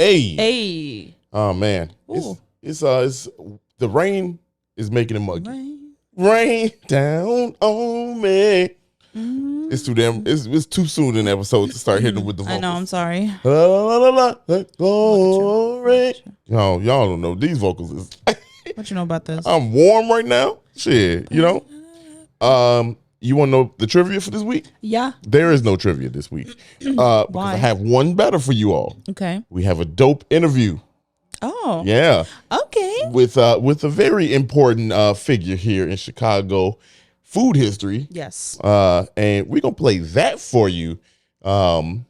Hey. Oh man. Ooh. It's the rain is making it muggy. Rain down on me. It's too damn. It's too soon in the episode to start hitting with the vocals. I know. I'm sorry. Glory. Y'all don't know these vocals is. What you know about this? I'm warm right now. Shit, you know. You want to know the trivia for this week? Yeah. There is no trivia this week. Because I have one better for you all. Okay. We have a dope interview. Oh. Yeah. Okay. With a very important figure here in Chicago food history. Yes. And we're gonna play that for you in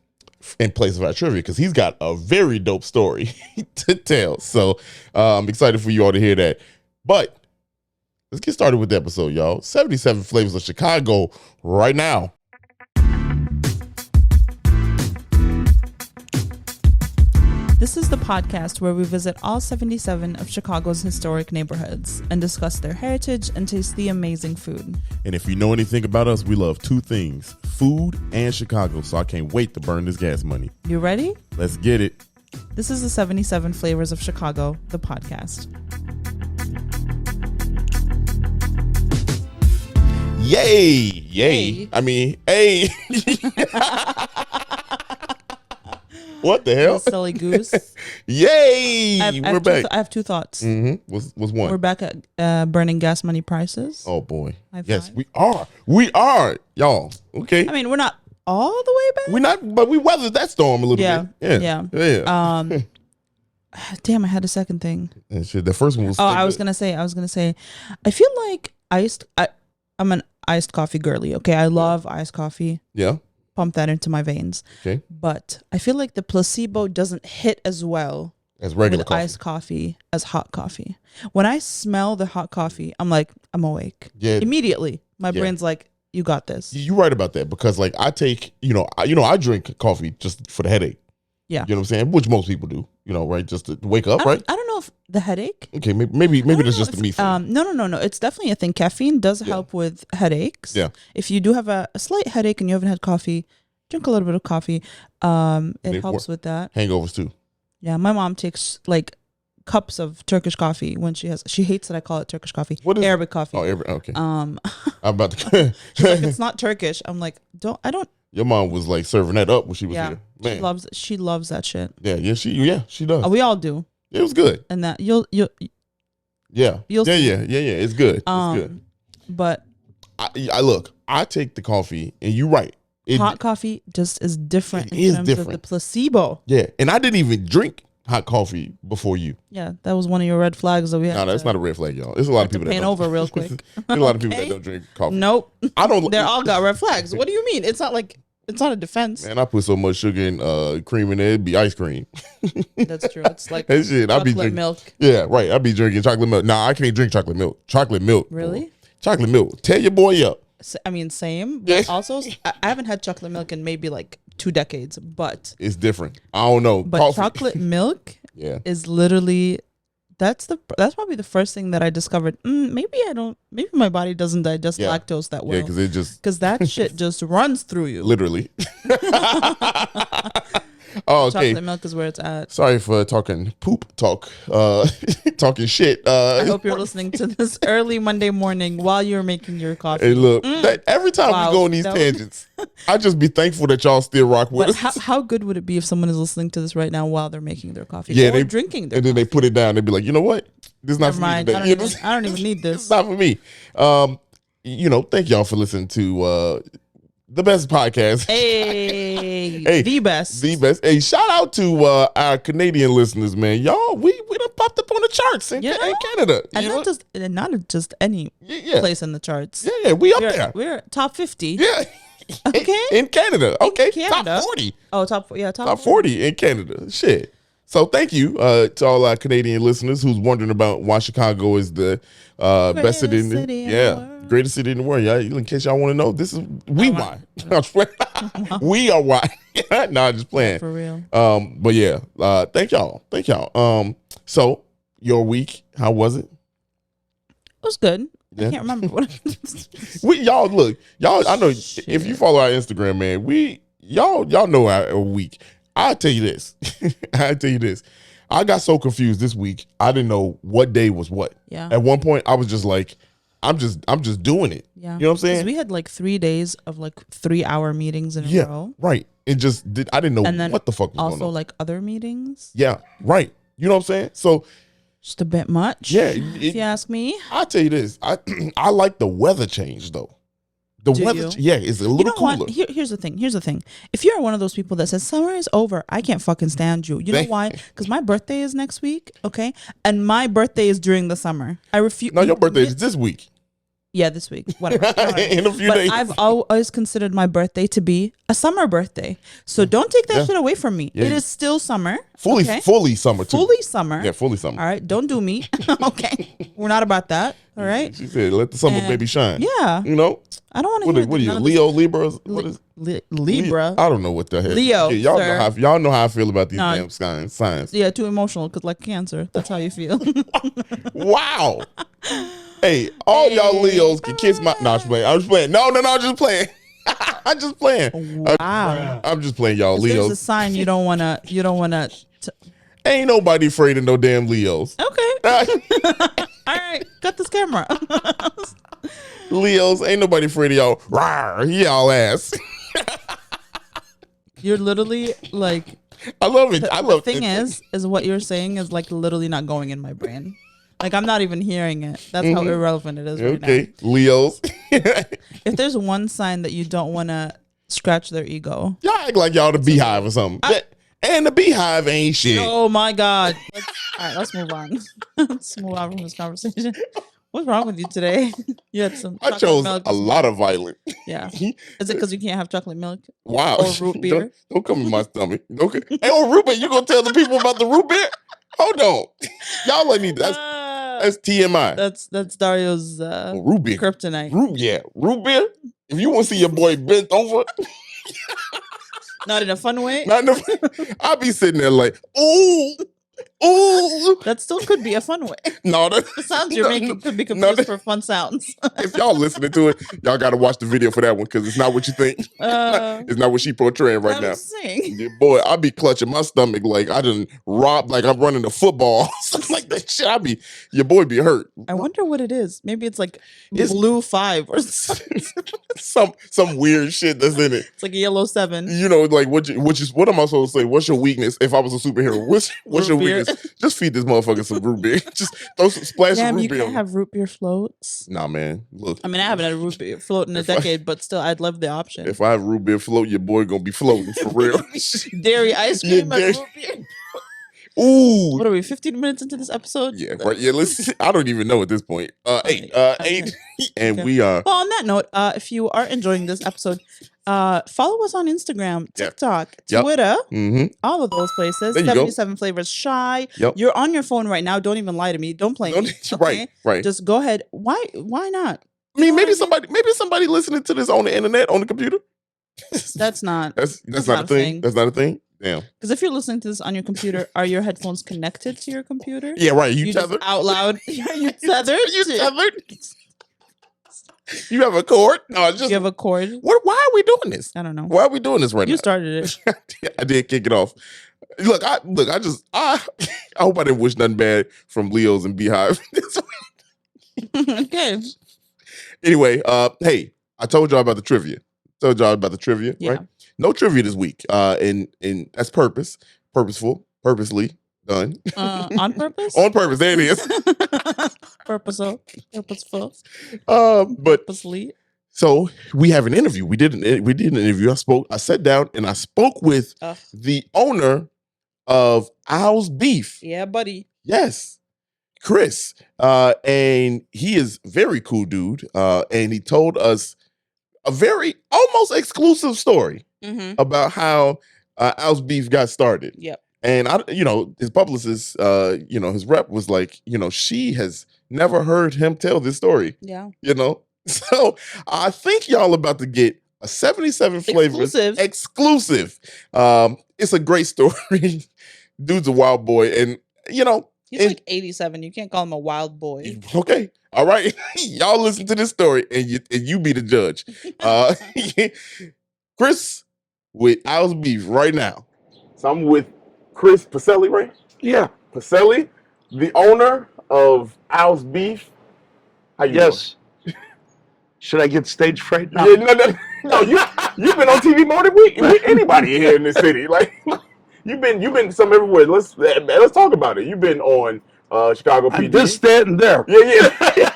place of our trivia because he's got a very dope story to tell. So I'm excited for you all to hear that. But let's get started with the episode, y'all. 77 Flavors of Chicago right now. This is the podcast where we visit all 77 of Chicago's historic neighborhoods and discuss their heritage and taste the amazing food. And if you know anything about us, we love two things, food and Chicago. So I can't wait to burn this gas money. You ready? Let's get it. This is the 77 Flavors of Chicago, the podcast. Yay. Hey. I mean, hey. What the hell? Silly goose. Yay. We're back. I have two thoughts. Mm-hmm. What's one? We're back at burning gas money prices. Oh boy. High Yes, five. we are. We are, y'all. Okay. I mean, we're not all the way back. We're not, but we weathered that storm a little bit. Yeah. Damn, I had a second thing. And shit, the first one was. I was gonna say. I feel like I'm an iced coffee girly. Okay, I love iced coffee. Yeah. Pump that into my veins. Okay. But I feel like the placebo doesn't hit as well as regular with coffee. iced coffee as hot coffee. When I smell the hot coffee, I'm like, I'm awake. Yeah. Immediately, my brain's like, you got this. You're right about that because, like, I take, I drink coffee just for the headache. Yeah. You know what I'm saying? Which most people do. Right? Just to wake up, right? I don't know if the headache. Okay, maybe that's just the me thing. No. It's definitely a thing. Caffeine does help with headaches. Yeah. If you do have a slight headache and you haven't had coffee, drink a little bit of coffee. It helps with that. Hangovers too. Yeah, my mom takes like cups of Turkish coffee when she hates that I call it Turkish coffee. What is Arabic coffee? Oh, Arabic. Okay. I'm about to. She's like, it's not Turkish. I'm like, I don't. Your mom was like serving that up when she was here. Man. She loves that shit. Yeah, she does. We all do. It was good. And that you'll see. It's good. It's good. But I take the coffee, and you're right. Hot coffee just is different in terms of the placebo. Yeah, and I didn't even drink hot coffee before you. Yeah, that was one of your red flags that we had. No, that's not a red flag, y'all. There's a lot of people that paint over real quick. There's a lot of people that don't drink coffee. Nope. I don't. They all got red flags. What do you mean? It's not a defense. Man, I put so much sugar and cream in there, it'd be ice cream. That's true. It's like that shit. Chocolate milk. Yeah, right. I be drinking chocolate milk. Nah, I can't drink chocolate milk. Chocolate milk. Really? Boy. Chocolate milk. Tear your boy up. I mean, same. But also, I haven't had chocolate milk in maybe like 2 decades, but it's different. I don't know. But coffee. Chocolate milk is literally that's probably the first thing that I discovered. Maybe my body doesn't digest lactose that well. Yeah, because that shit just runs through you. Literally. Oh, okay. Chocolate milk is where it's at. Sorry for talking talking shit. I hope you're listening to this early Monday morning while you're making your coffee. Hey, look, every time we go on these tangents, I just be thankful that y'all still rock with us. How good would it be if someone is listening to this right now while they're making their coffee? Yeah, or drinking their and then coffee? they put it down. They'd be like, you know what? This is not for me today. I don't even need this. It's not for me. Thank y'all for listening to the best podcast. Hey, the best. The best. Hey, shout out to our Canadian listeners, man. Y'all, we done popped up on the charts in Canada. And not just any place in the charts. Yeah, we up there. We're top 50. Yeah. Okay. In Canada. Okay. Canada. Top 40. Oh, top 40 in Canada. Shit. So thank you to all our Canadian listeners who's wondering about why Chicago is the best city in the world. Greatest city in the world. Yeah, in case y'all want to know, this is why. We are why. Nah, just playing. For real. But yeah, thank y'all. So your week, how was it? It was good. Yeah. I can't remember what y'all. I know if you follow our Instagram, man, y'all know our week. I'll tell you this. I'll tell you this. I got so confused this week. I didn't know what day was what. Yeah. At one point, I was just like, I'm just doing it. Yeah. You know what I'm saying? We had like 3 days of like 3-hour meetings in a row. Right. It just I didn't know And then what the fuck was going on. Also like other meetings. Yeah. Right. You know what I'm saying? So just a bit much. Yeah. If you ask me. I'll tell you this. I like the weather change though. The weather, it's a little cooler. Here's the thing. If you're one of those people that says summer is over, I can't fucking stand you. You know why? Because my birthday is next week, okay? And my birthday is during the summer. I refuse. No, your birthday is this week. Yeah, this week. Whatever. In a few days. I've always considered my birthday to be a summer birthday. So don't take that shit away from me. Yeah. It is still summer. Fully summer too. Fully summer. Yeah, fully summer. All right. Don't do me. Okay. We're not about that. All right. She said, let the summer baby shine. Yeah. You know? I don't want to hear what are you, Leo, Libra? What is Libra? I don't know what the hell. Leo, y'all know how I feel about these damn signs. Yeah, too emotional because like Cancer. That's how you feel. Wow. Hey, all y'all Leos can kiss my. No, I'm just playing. No, I'm just playing. I'm just playing. Wow. I'm just playing, y'all Leos. There's a sign you don't wanna. Ain't nobody afraid of no damn Leos. Okay. All right, cut this camera. Leos, ain't nobody afraid of y'all. Rawr, y'all ass. You're literally like. I love it. I love it. The thing is what you're saying is like literally not going in my brain. Like I'm not even hearing it. That's how irrelevant it is right now. Okay, Leos. If there's one sign that you don't want to scratch their ego. Y'all act like y'all the beehive or something. And the beehive ain't shit. Oh my God. All right, let's move on. Let's move on from this conversation. What's wrong with you today? You had some. I chose a lot of violent. Yeah. Is it because you can't have chocolate milk? Wow. Or root beer? Don't come in my stomach. Okay. Hey, root beer. You gonna tell the people about the root beer? Hold on. Y'all let me. That's TMI. That's Dario's root beer. Kryptonite. Root beer. If you want to see your boy bent over. Not in a fun way. I'll be sitting there like, ooh. That still could be a fun way. No, the sounds you're making could be confused for fun sounds. If y'all listening to it, y'all got to watch the video for that one because it's not what you think. It's not what she portraying right now. Yeah, boy, I be clutching my stomach like I done robbed, like I'm running a football, something like that. Shit, your boy be hurt. I wonder what it is. Maybe it's like blue 5 or some weird shit that's in it. It's like a yellow 7. You know, like what am I supposed to say? What's your weakness? If I was a superhero, what's your weakness? Just feed this motherfucker some root beer. Just throw some splash of root beer. You can't have root beer floats. Nah, man. Look. I mean, I haven't had a root beer float in a decade, but still, I'd love the option. If I have root beer float, your boy gonna be floating for real. Dairy ice cream and root beer. Ooh. What are we, 15 minutes into this episode? Yeah, right. Yeah, listen. I don't even know at this point. 8. And okay. We are. Well, on that note, if you are enjoying this episode, follow us on Instagram, TikTok, Twitter, all of those places. 77 Flavors Shy. Yep. You're on your phone right now. Don't even lie to me. Don't play me. Okay? Right. Just go ahead. Why not? I mean, maybe somebody listening to this on the internet, on the computer. That's not not a thing. That's not a thing. Damn. Because if you're listening to this on your computer, are your headphones connected to your computer? Yeah, right. You tethered just out loud. You tethered. You tethered. You have a cord? No, you have a cord. Why are we doing this? I don't know. Why are we doing this right now? You started it. I did kick it off. Look. I hope I didn't wish nothing bad from Leos and Beehive. Okay. Anyway, hey, I told y'all about the trivia. Right? No trivia this week. And that's purposeful, purposely done. On purpose? On purpose. There it is. Purposeful. But Purposely. So we have an interview. We did an interview. I sat down and I spoke with the owner of Owl's Beef. Yeah, buddy. Yes. Chris. And he is a very cool dude. And he told us a very almost exclusive story about how Owl's Beef got started. Yep. And his publicist, his rep was like, she has never heard him tell this story. Yeah. So I think y'all about to get a 77 Flavors exclusive. It's a great story. Dude's a wild boy, and he's like 87. You can't call him a wild boy. Okay. All right. Y'all listen to this story and you be the judge. Chris with Owl's Beef right now. So I'm with Chris Pacelli, right? Yeah. Pacelli, the owner of Al's Beef. How you doing? Should I get stage fright now? Yeah, no. You've been on TV more than we anybody here in the city. Like you've been some everywhere. Let's talk about it. You've been on Chicago PD. This, that, and there. Yeah.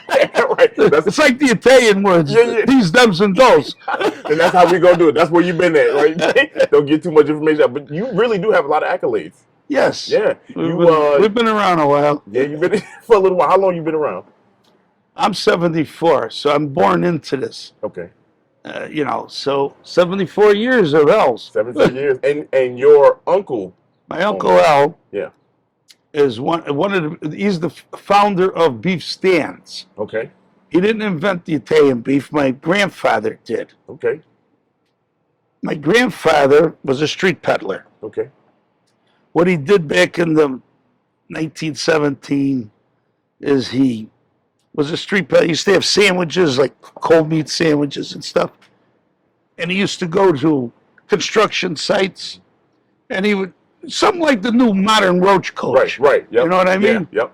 Right. It's like the Italian words. Yeah. These, thems, and those. And that's how we gonna do it. That's where you've been at, right? Don't get too much information out, but you really do have a lot of accolades. Yes. Yeah. We've been around a while. Yeah, you've been for a little while. How long you been around? I'm 74, so I'm born into this. Okay. So 74 years of L's. 74 years. And your uncle. My Uncle Al. Yeah. Is he's the founder of Beef Stands. Okay. He didn't invent the Italian beef. My grandfather did. Okay. My grandfather was a street peddler. Okay. What he did back in the 1917 is he was a street peddler. He used to have sandwiches, like cold meat sandwiches and stuff. And he used to go to construction sites, and he would, something like the new modern roach coach. Right. Yep. You know what I mean? Yeah, yep.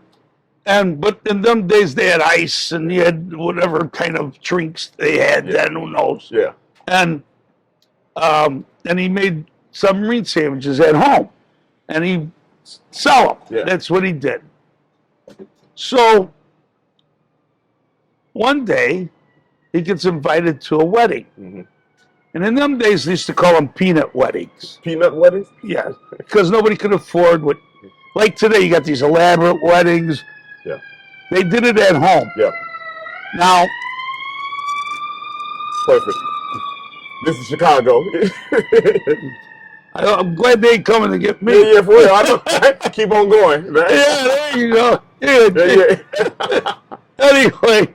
But in them days they had ice, and you had whatever kind of drinks they had then, who knows? Yeah. And he made submarine sandwiches at home, and he sell them. Yeah. That's what he did. So one day he gets invited to a wedding. Mm-hmm. And in them days, they used to call them peanut weddings. Peanut weddings? Yeah, because nobody could afford what. Like today, you got these elaborate weddings. Yeah. They did it at home. Yeah. Now. Perfect. This is Chicago. I'm glad they ain't coming to get me. Yeah, for real. I know. Keep on going. Right? Yeah, there you go. Yeah. Anyway,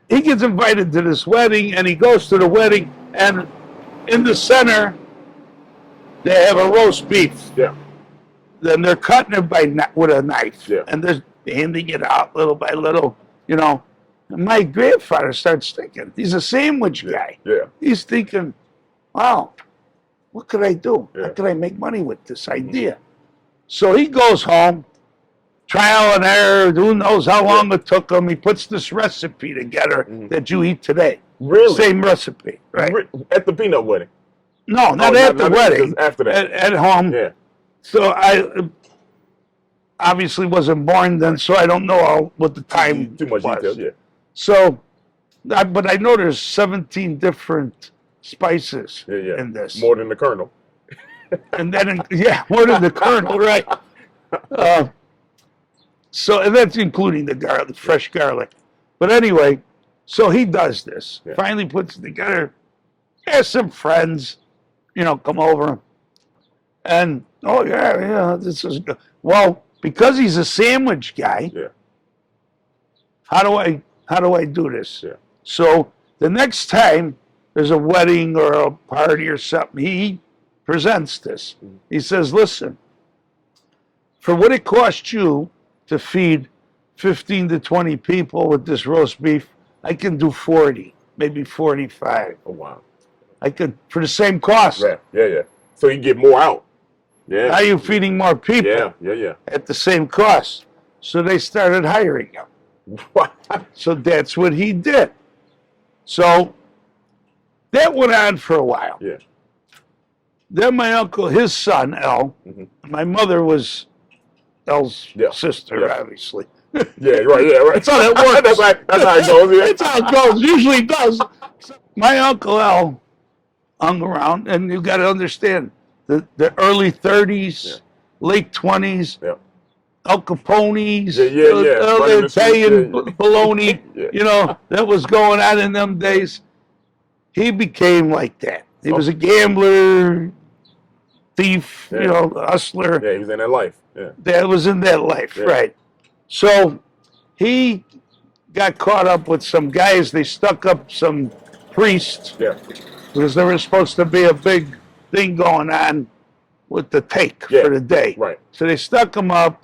he gets invited to this wedding, and he goes to the wedding, and in the center, they have a roast beef. Yeah. Then they're cutting it with a knife. Yeah. And they're handing it out little by little, And my grandfather starts thinking, he's a sandwich guy. Yeah. He's thinking, wow, what could I do? Yeah. How could I make money with this idea? So he goes home, trial and error, who knows how long it took him. He puts this recipe together that you eat today. Really? Same recipe, right? At the peanut wedding? No, not at the wedding. After that. At home. Yeah. So I obviously wasn't born then, so I don't know what the time Too much was. detail, yeah. So, but I know there's 17 different spices in this. More than the Colonel. And then, more than the Colonel, right? And that's including the garlic, fresh garlic. But anyway, so he does this. Yeah. Finally puts it together. Has some friends, come over. And, this is good. Well, because he's a sandwich guy, how do I do this? Yeah. So the next time there's a wedding or a party or something, he presents this. He says, listen, for what it costs you to feed 15 to 20 people with this roast beef, I can do 40, maybe 45. Oh, wow. I could, for the same cost. Yeah. So you get more out. Yeah. Now you're feeding more people. Yeah. At the same cost. So they started hiring him. So that's what he did. So that went on for a while. Yeah. Then my uncle, his son, L, my mother was L's sister, obviously. Yeah, right. That's how that works. that's how it goes. Yeah. That's how it goes. Usually does. My Uncle L hung around, and you got to understand, the early 30s, late 20s, Al Capone's, the Italian bologna, that was going on in them days. He became like that. He was a gambler, thief, hustler. Yeah, he was in that life. Yeah. That was in that life, right. So he got caught up with some guys. They stuck up some priests because there was supposed to be a big thing going on with the take for the day. Right. So they stuck him up,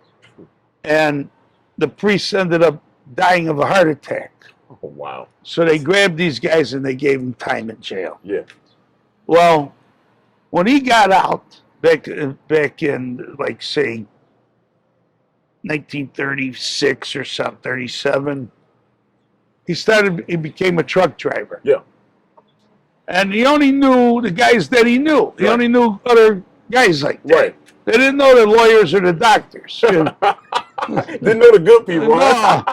and the priests ended up dying of a heart attack. Oh, wow. So they grabbed these guys and they gave them time in jail. Yeah. Well, When he got out back in like say 1936 or something, 37, he became a truck driver. Yeah. And he only knew the guys that he knew. He only knew other guys like that. Right. They didn't know the lawyers or the doctors. Didn't know the good people. No.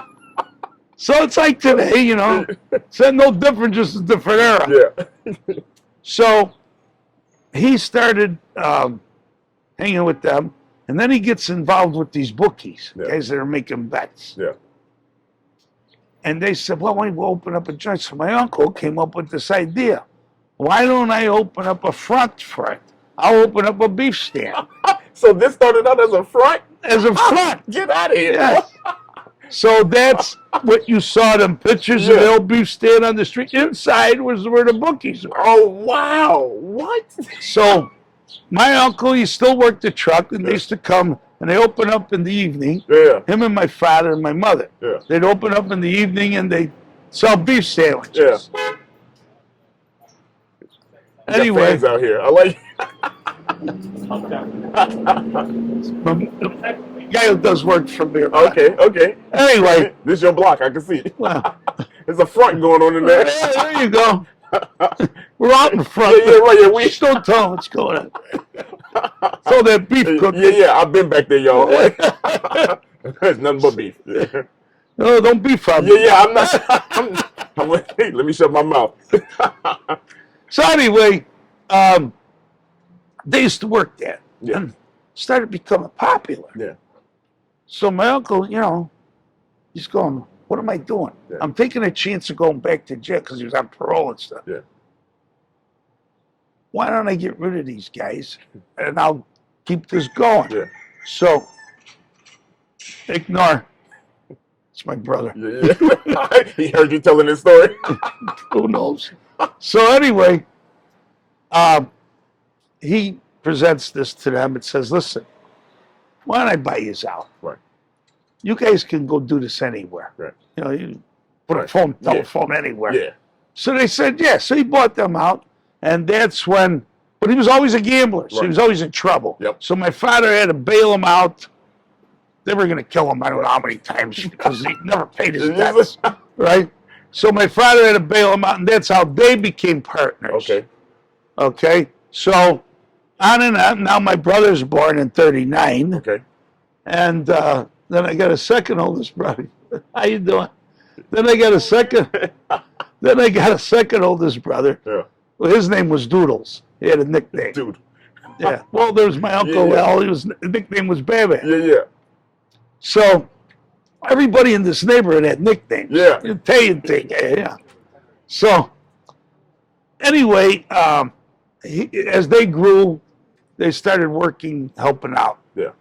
So it's like today, you know, it's no different, just a different era. Yeah. So he started hanging with them, and then he gets involved with these bookies, guys that are making bets. Yeah. And they said, well, why don't we open up a joint? So my uncle came up with this idea. Why don't I open up a front? I'll open up a beef stand. So this started out as a front? As a front. Get out of here. Yes. So that's what you saw, them pictures of the old beef stand on the street. Inside was where the bookies were. Oh, wow. What? So my uncle, he still worked the truck, and they used to come, and they open up in the evening. Yeah. Him and my father and my mother. Yeah. They'd open up in the evening, and they'd sell beef sandwiches. Yeah. Anyway. Fans out here. I like The guy who does work from there. Okay. Anyway. This is your block. I can see it. Well, There's a front going on in there. yeah, there you go. We're out in front. Yeah, right. Yeah, we just don't tell what's going on. So that beef cook. Yeah. I've been back there, y'all. There's nothing but beef. No, don't beef on me. Yeah. I'm not. Hey, let me shut my mouth. So anyway, they used to work there. Yeah. And started becoming popular. Yeah. So my uncle, you know, he's going, what am I doing? Yeah. I'm taking a chance of going back to jail because he was on parole and stuff. Yeah. Why don't I get rid of these guys and I'll keep this going? Yeah. So, ignore. It's my brother. Yeah. He heard you telling this story. Who knows? So anyway, he presents this to them and says, listen, why don't I buy you out? Right. You guys can go do this anywhere. Right. You know, you put a telephone anywhere. Yeah. So they said, yeah. So he bought them out. And that's when, but he was always a gambler. So he was always in trouble. Yep. So my father had to bail him out. They were going to kill him, I don't know how many times, because he never paid his debts. Right? So my father had to bail him out, and that's how they became partners. Okay? So on and on. Now my brother's born in 39. Okay. And then I got a second oldest brother. How you doing? Then I got a second oldest brother. Yeah. Well, his name was Doodles. He had a nickname. Dude. Yeah. Well, there was my uncle Al. His nickname was Baba. Yeah. So everybody in this neighborhood had nicknames. Yeah. Italian thing. Yeah. So anyway, as they grew, they started working, helping out. Yeah.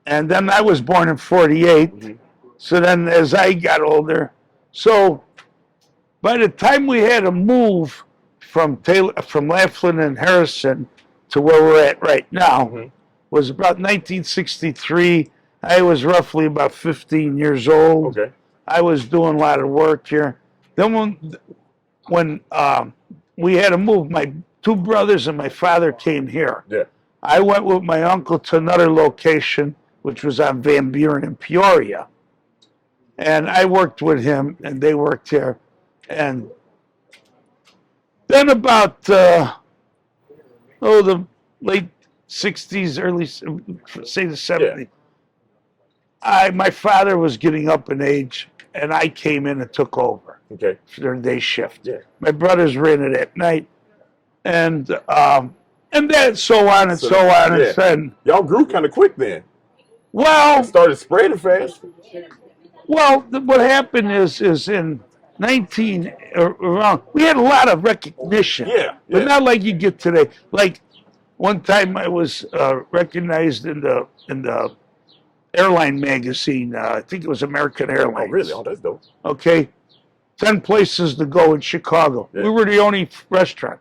And then I was born in 48. Mm-hmm. So then as I got older, so by the time we had to move from Laughlin and Harrison to where we're at right now, was about 1963. I was roughly about 15 years old. Okay. I was doing a lot of work here. Then when we had to move, my two brothers and my father came here. Yeah. I went with my uncle to another location, which was on Van Buren in Peoria. And I worked with him, and they worked here. And then about, the late 60s, early, say the 70s, my father was getting up in age, and I came in and took over for their day shift. Yeah. My brothers ran it at night. And then so on and so on. And then, y'all grew kind of quick then. Well, it started spreading fast. Well, what happened is in around, we had a lot of recognition. But not like you get today. Like one time I was recognized in the airline magazine. I think it was American Airlines. Oh, really? Oh, that's dope. Okay. 10 places to go in Chicago. Yeah. We were the only restaurant.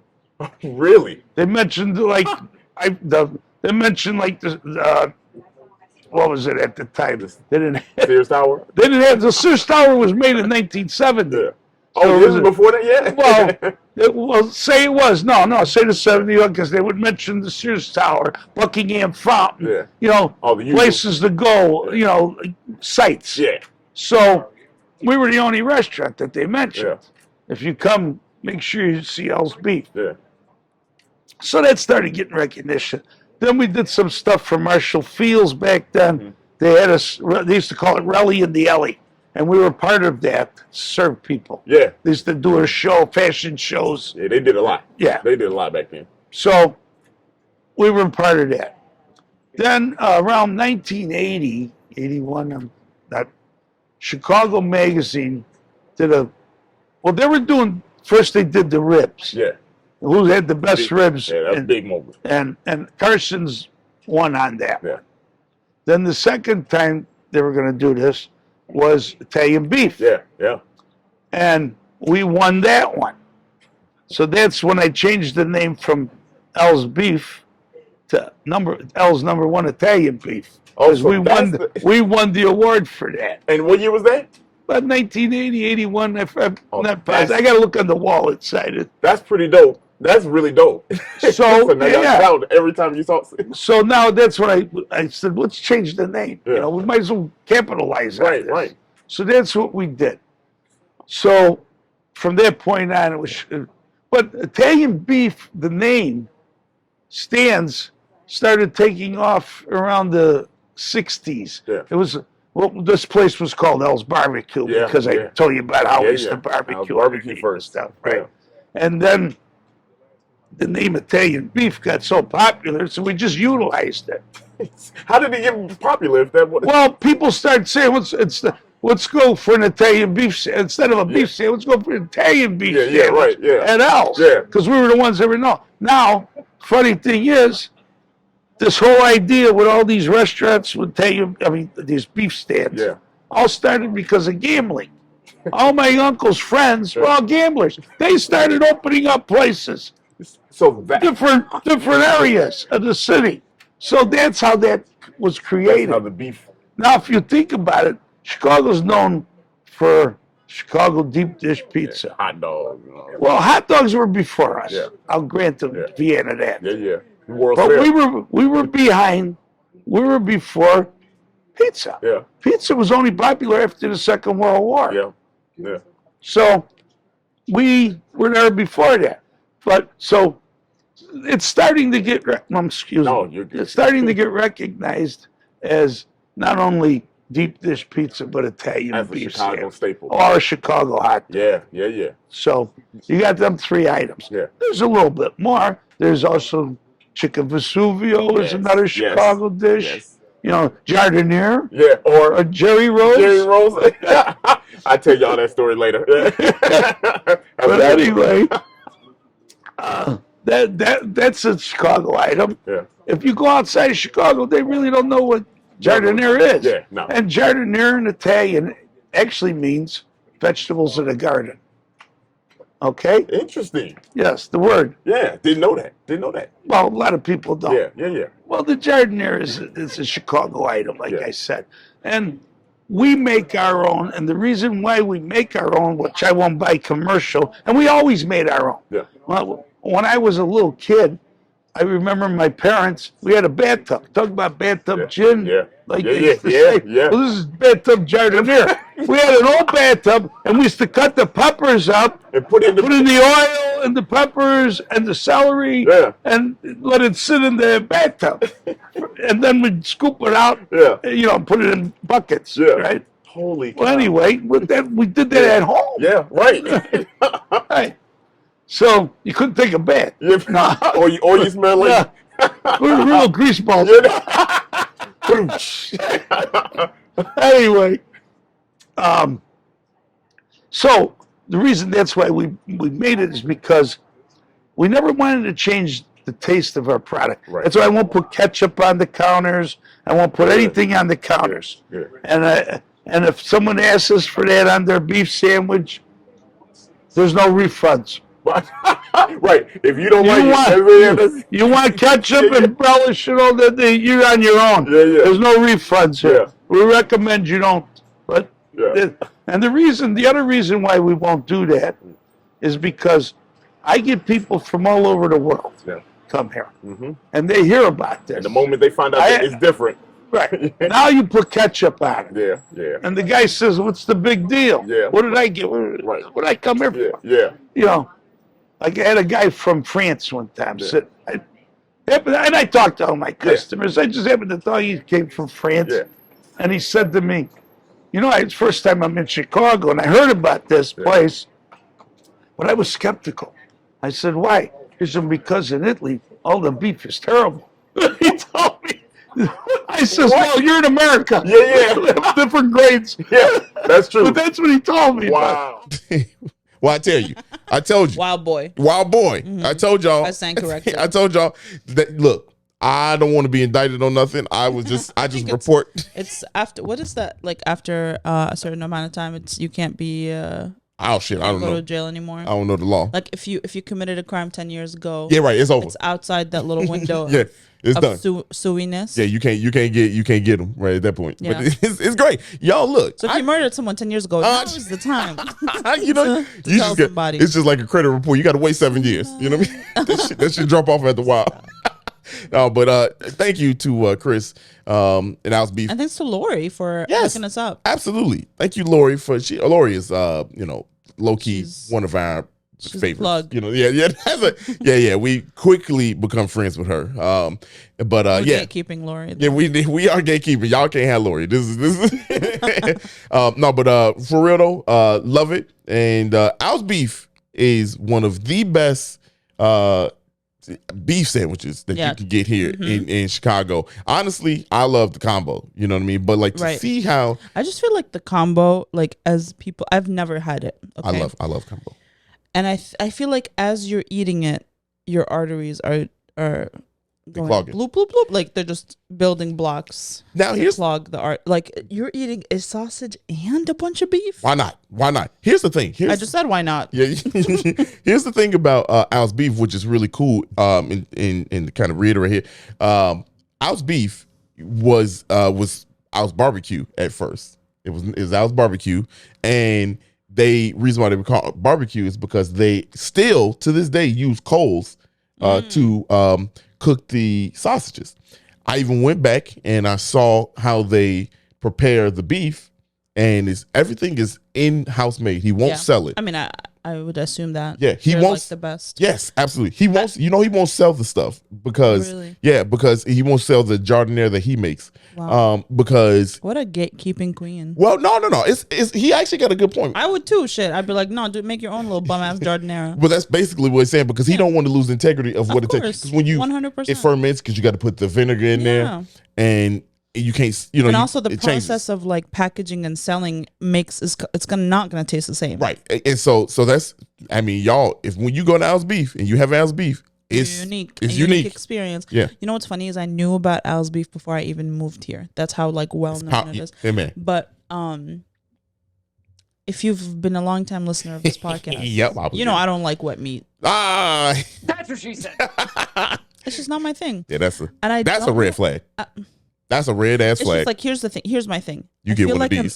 Really? They mentioned like they mentioned like the what was it at the time? They didn't have Sears Tower. They didn't have the Sears Tower was made in 1970. Yeah. Oh, this was before that, yeah. Well, say it was. No, say the 70s, because they would mention the Sears Tower, Buckingham Fountain, places to go, sites. Yeah. So we were the only restaurant that they mentioned. Yeah. If you come, make sure you see L's Beef. Yeah. So that started getting recognition. Then we did some stuff for Marshall Fields back then. Mm-hmm. They used to call it Rally in the Alley. And we were part of that to serve people. Yeah. They used to do a show, fashion shows. Yeah, they did a lot. Yeah. They did a lot back then. So we were part of that. Then around 1980, 81, Chicago Magazine did they were doing, first they did the ribs. Yeah. Who had the best ribs. Yeah, that's a big moment. And Carson's won on that. Yeah. Then the second time they were going to do this was Italian Beef. Yeah, yeah. And we won that one. So that's when I changed the name from L's Beef to L's number 1 Italian Beef. Oh, so we won the award for that. And what year was that? About 1980, 81. I got to look on the wall inside it. That's pretty dope. That's really dope. So now every time you saw. So now that's what I said. Let's change the name. Yeah. We might as well capitalize on this. Right. So that's what we did. So from that point on, it was. But Italian Beef, the name, started taking off around the 60s. Yeah. It was. Well, this place was called L's Barbecue because I told you about how we used to barbecue first stuff, right? Yeah. And then the name Italian Beef got so popular, so we just utilized it. How did it get popular? If that was... Well, people started saying, let's go for an Italian beef sandwich. Instead of a beef sandwich, let's go for an Italian beef sandwich at L's. Yeah. Because we were the ones that were known. Now, funny thing is, this whole idea with all these restaurants with these beef stands, all started because of gambling. All my uncle's friends were all gamblers. They started opening up places. So different areas of the city. So that's how that was created. That's how the beef. Now, if you think about it, Chicago's known for Chicago deep dish pizza. Hot dogs. Well, hot dogs were before us. Yeah. I'll grant them Vienna that. Yeah. But we were behind. We were before pizza. Yeah. Pizza was only popular after the Second World War. Yeah. So we were there before that. But so it's starting to get it's starting to get recognized as not only deep dish pizza but Italian beef, a Chicago staple or a Chicago hot dog. Yeah. So you got them 3 items. Yeah. There's a little bit more. There's also chicken Vesuvio is another Chicago dish. Yes. Jardiniere. Yeah, or Jerry Rose. Jerry Rose. I'll tell y'all that story later. But anyway. That's a Chicago item. Yeah. If you go outside of Chicago, they really don't know what jardiniere is. Yeah, no. And jardiniere in Italian actually means vegetables in the garden. Okay? Interesting. Yes, the word. Yeah, didn't know that. Well, a lot of people don't. Yeah. Well, the jardiniere is a Chicago item, like I said. And we make our own, and the reason why we make our own, which I won't buy commercial, and we always made our own. Yeah. Well, when I was a little kid, I remember my parents, we had a bathtub. Talk about bathtub gin. Yeah. Like they used to say. Well, this is bathtub jardiniere. We had an old bathtub, and we used to cut the peppers up and put in the oil and the peppers and the celery and let it sit in the bathtub. And then we'd scoop it out, put it in buckets, right? Holy cow. Well, anyway, we did that at home. Yeah, right. Right. So you couldn't take a bath. No. or you smell like we're real grease balls. Anyway, so the reason that's why we made it is because we never wanted to change the taste of our product. Right. That's why I won't put ketchup on the counters. I won't put anything on the counters. Yeah. And if someone asks us for that on their beef sandwich, there's no refunds. Right. If you don't you want ketchup and relish, you're on your own. Yeah. There's no refunds here. We recommend you don't. But Yeah. And the other reason why we won't do that is because I get people from all over the world come here, and they hear about this. And the moment they find out that it's different, right now you put ketchup on it. Yeah. And the guy says, "What's the big deal? Yeah. What did I get? What did I come here for?" Yeah. You know, like I had a guy from France one time sit. And I talked to all my customers. I just happened to thought he came from France, and he said to me, "You know, it's the first time I'm in Chicago, and I heard about this place, but I was skeptical." I said, "Why?" He said, "Because in Italy, all the beef is terrible." He told me. I said, "Well, you're in America. Yeah. Different grades." Yeah, that's true. But that's what he told me. Wow. Well, I told you. Wild boy. Mm-hmm. I told y'all. I stand corrected. I told y'all that. Look, I don't want to be indicted on nothing. I just report. It's after, what is that? Like after a certain amount of time, you can't be. Oh shit! I don't know. Go to jail anymore. I don't know the law. Like if you committed a crime 10 years ago. Yeah, right. It's over. It's outside that little window. Yeah, it's of done. Suiness. Yeah, you can't get them right at that point. Yeah. But it's great. Y'all look. So if you murdered someone 10 years ago, now is the time. You know, to you tell just somebody. It's just like a credit report. You got to wait 7 years. You know what I mean? that should drop off after a while. No, but thank you to Chris and Al's Beef. And thanks to Lori for hooking us up. Absolutely. Thank you, Lori, for Lori is low key one of our favorites. Plug. You know, yeah. We quickly become friends with her. But We're gatekeeping Lori. Yeah, we are gatekeeping. Y'all can't have Lori. This is no, but for real though, love it. And Al's Beef is one of the best beef sandwiches that you can get here in Chicago. Honestly, I love the combo. You know what I mean? But like to see how I just feel like the combo, like as people, I've never had it. Okay? I love combo. And I feel like as you're eating it, your arteries are going bloop bloop bloop, like they're just building blocks. Now to clog the art. Like you're eating a sausage and a bunch of beef. Why not? Here's the thing. I just said why not. Yeah. Here's the thing about Al's Beef, which is really cool. In kind of reiterate here, Al's Beef was Al's Barbecue at first. It was Al's Barbecue, and reason why they were called barbecue is because they still to this day use coals to cook the sausages. I even went back and I saw how they prepare the beef, and everything is in-house made. He won't sell it. I mean, I would assume that. Yeah, he wants like the best. Yes, absolutely. He wants. He won't sell the stuff because because he won't sell the jardiniere that he makes. Wow. Because what a gatekeeping queen. Well, no. It's he actually got a good point. I would too. Shit, I'd be like, no, dude, make your own little bum ass jardiniere. But that's basically what he's saying because he don't want to lose the integrity of what it takes. Because when you 100%. it ferments because you got to put the vinegar in there and. You can't, and also the process of like packaging and selling it's not gonna taste the same, right? And so that's, I mean, y'all, when you go to Al's Beef and you have Al's Beef, it's unique. It's unique experience. Yeah. You know what's funny is I knew about Al's Beef before I even moved here. That's how like well known it is. Amen. But if you've been a long time listener of this podcast, you know I don't like wet meat. That's what she said. It's just not my thing. Yeah, that's a red flag. That's a red ass flag. It's just like, here's the thing. Here's my thing. You get one of these.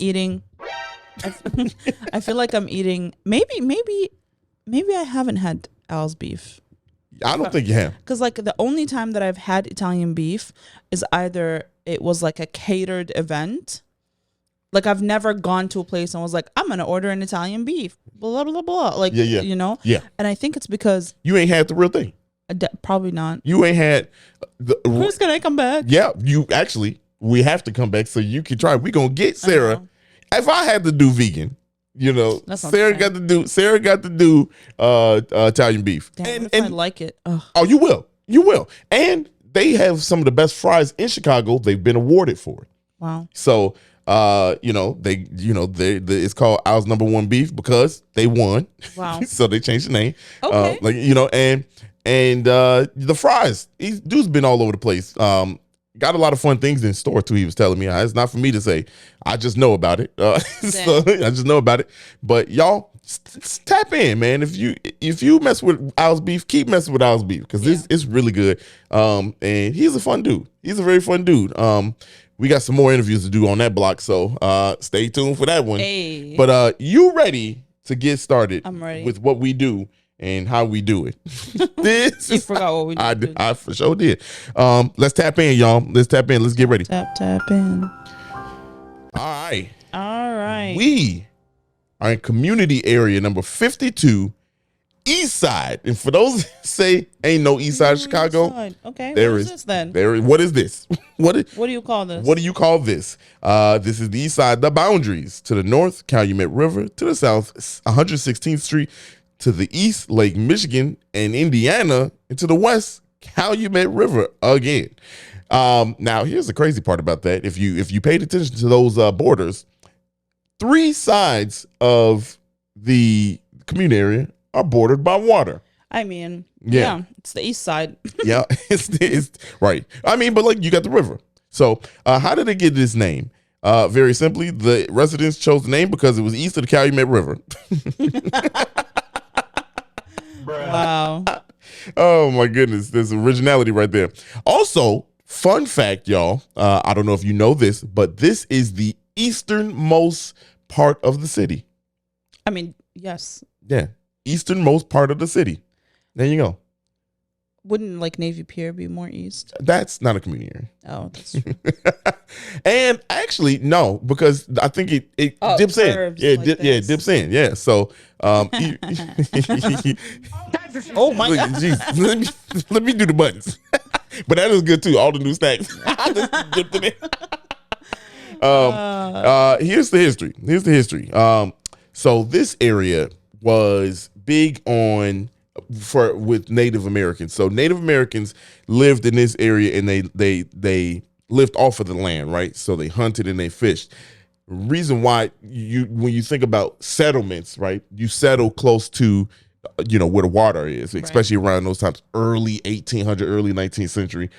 I feel like I'm eating. Maybe I haven't had Al's Beef. I don't think you have. Because like the only time that I've had Italian beef is either it was like a catered event. Like I've never gone to a place and was like, I'm gonna order an Italian beef. Blah blah blah. Like you know. Yeah. And I think it's because you ain't had the real thing. Probably not. You ain't had Chris, can I come back? Yeah, we have to come back so you can try. We gonna get Sara. If I had to do vegan, Sara got to do Italian beef. Damn, and I like it. Ugh. Oh, you will. And they have some of the best fries in Chicago. They've been awarded for it. Wow. So it's called Al's #1 Beef because they won. Wow. So they changed the name. Okay. And the fries, dude's been all over the place. Got a lot of fun things in store too. He was telling me it's not for me to say. I just know about it. So I just know about it. But y'all, tap in, man. If you mess with Owl's Beef, keep messing with Owl's Beef because it's really good. And he's a fun dude. He's a very fun dude. We got some more interviews to do on that block, so stay tuned for that one. Hey. But you ready to get started? I'm ready with what we do and how we do it. You forgot what we did. I for sure did. Let's tap in, y'all. Let's tap in. Let's get ready. Tap in. All right. We are in community area number 52, East Side. And for those that say ain't no East Side of Chicago, okay, there what is is this then? What is this? What do you call this? What do you call this? This is the East Side, the boundaries. To the north, Calumet River. To the south, 116th Street. To the east, Lake Michigan and Indiana. And to the west, Calumet River again. Now, here's the crazy part about that. If you paid attention to those borders, 3 sides of the community area are bordered by water. I mean, yeah it's the east side. Yeah, it's right. I mean, but like you got the river. So how did it get this name? Very simply, the residents chose the name because it was east of the Calumet River. Wow. Oh my goodness, there's originality right there. Also, fun fact, y'all, I don't know if you know this, but this is the easternmost part of the city. I mean, yes. Yeah, easternmost part of the city. There you go. Wouldn't like Navy Pier be more east? That's not a community area. Oh, that's true. And actually, no, because I think it dips in. Yeah, like it dips in. Yeah. So, oh my look, God. geez, let me do the buttons. But that is good too. All the new snacks. I just dipped it in. Here's the history. So this area was big with Native Americans. So Native Americans lived in this area and they lived off of the land, right? So they hunted and they fished. Reason why when you think about settlements, right? You settle close to where the water is, especially around those times, early 1800, early 19th century.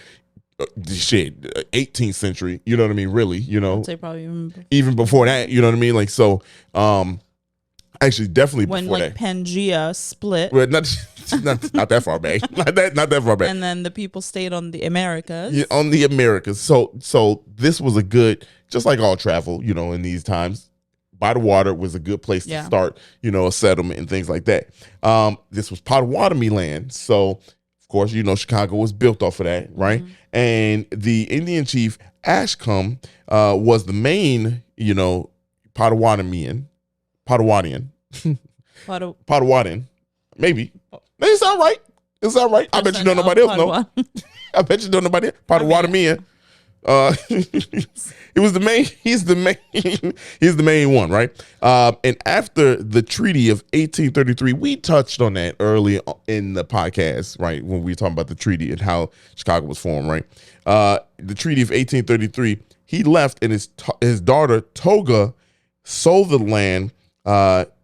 18th century, you know what I mean? Really, I'd say probably even before that, you know what I mean? Like, so, actually, definitely when before like that. Pangea split. Well, not that far back. Not that far back. And then the people stayed on the Americas. Yeah, on the Americas. So this was a good, just like all travel, in these times, by the water was a good place to start, a settlement and things like that. This was Potawatomi land. So, of course, Chicago was built off of that, right? Mm-hmm. And the Indian chief Ashcombe was the main, Potawatomian. Potawatomi, maybe. It's all right. It's all right. I bet you know nobody else know. I bet you know nobody else. Potawatomian. It was the main. He's the main. He's the main one, right? And after the Treaty of 1833, we touched on that early in the podcast, right? When we were talking about the treaty and how Chicago was formed, right? The Treaty of 1833. He left, and his daughter Toga sold the land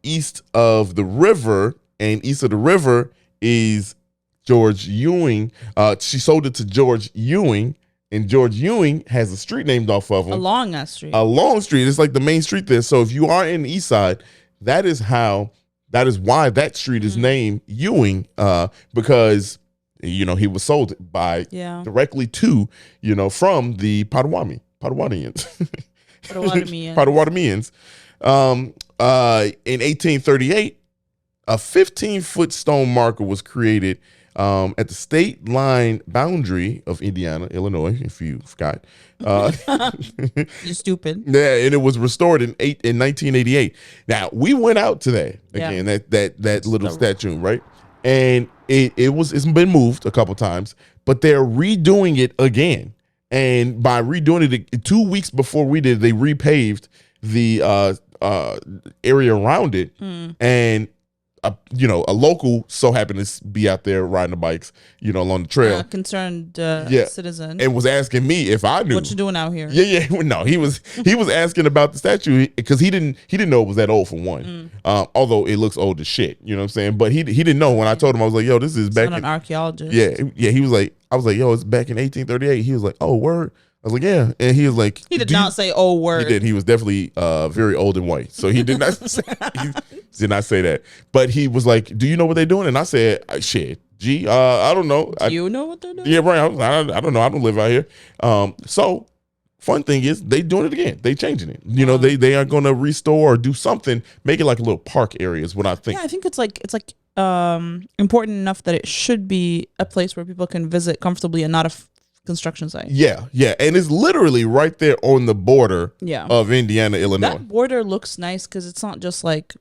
east of the river, and east of the river is George Ewing. She sold it to George Ewing, and George Ewing has a street named off of him. Along that street. A long street. It's like the main street there. So if you are in the east side, that is why that street is named Ewing, because he was sold by directly to from the Potawatomians. Potawatomians. In 1838, a 15-foot stone marker was created at the state line boundary of Indiana, Illinois, if you forgot. You stupid. Yeah, and it was restored in 1988. Now, we went out to that again, that little statue, right? And it's been moved a couple times, but they're redoing it again. And by redoing it 2 weeks before we did, they repaved the area around it, and a local so happened to be out there riding the bikes, along the trail. Concerned citizen, and was asking me if I knew what you doing out here. Yeah. No, he was asking about the statue because he didn't know it was that old for one. Although it looks old as shit, you know what I'm saying. But he didn't know when I told him. I was like, "Yo, this is back." Not an archaeologist. Yeah. He was like, I was like, "Yo, it's back in 1838." He was like, "Oh, word." was like, yeah. And he was like, He did not say "oh word." He did. He was definitely very old and white, so he did not say, he did not say that. But he was like, "Do you know what they're doing?" And I said, "Shit, gee, I don't know." Do you know what they're doing? Yeah, right. I don't know. I don't live out here. So fun thing is they doing it again. They changing it. You know, they are going to restore or do something, make it like a little park area is what I think. Yeah, I think it's like important enough that it should be a place where people can visit comfortably and not a construction site. Yeah, and it's literally right there on the border Yeah. of Indiana, Illinois. That border looks nice because it's not just like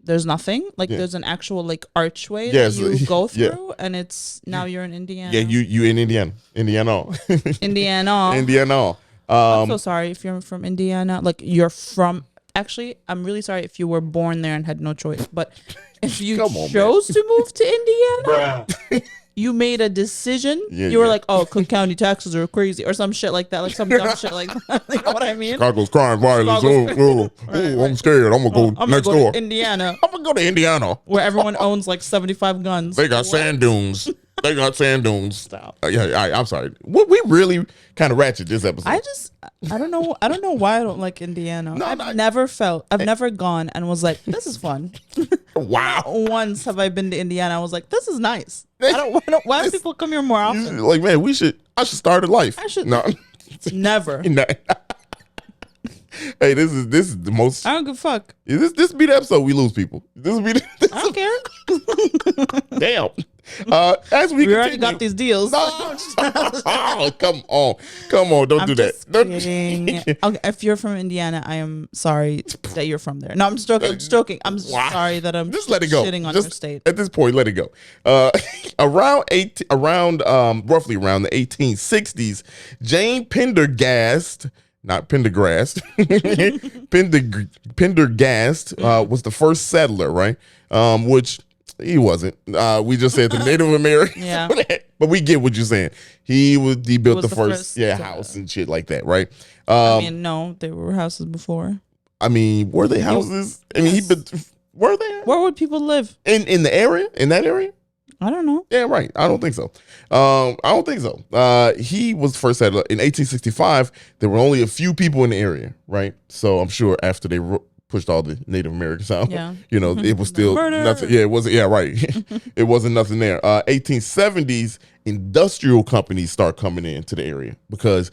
there's nothing. Like there's an actual like archway that you go through, and it's now you're in Indiana. Yeah, you in Indiana. Indiana. I'm so sorry if you're from Indiana. Like you're from. Actually, I'm really sorry if you were born there and had no choice. But if you chose to move to Indiana, you made a decision. You were like, "Oh, Cook County taxes are crazy," or some shit like that, like some dumb shit like that. You know what I mean? Chicago's crime violence. I'm scared. I'm gonna go next door. Indiana. I'm gonna go to Indiana, where everyone owns like 75 guns. They got sand dunes. They got sand dunes. Stop. I'm sorry. We really kind of ratchet this episode. I don't know why I don't like Indiana. I've never gone and was like, this is fun. Wow. Once have I been to Indiana, I was like, this is nice. Why do people come here more often? Like, man, I should start a life. No. Never. Hey, this is the most. I don't give a fuck. This be the episode we lose people. I don't care. Damn. As we already got these deals. Oh, come on, don't do that. Kidding. Okay, if you're from Indiana, I am sorry that you're from there. No, I'm just joking. I'm sorry that I'm just let it go. Shitting on your state. At this point, let it go. Roughly around the 1860s, Jane Pendergast. Not Pendergast. Pendergast was the first settler, right? Which he wasn't. We just said the Native American. Yeah. But we get what you're saying. He built the first house and shit like that, right? No, there were houses before. Were they houses? Yes. Were there? Where would people live? In the area? In that area? I don't know. Yeah, right. I don't think so. He was first settler in 1865. There were only a few people in the area, right? So I'm sure after they pushed all the Native Americans out, it was still nothing. Yeah, it wasn't. Yeah, right. It wasn't nothing there. 1870s, industrial companies start coming into the area because,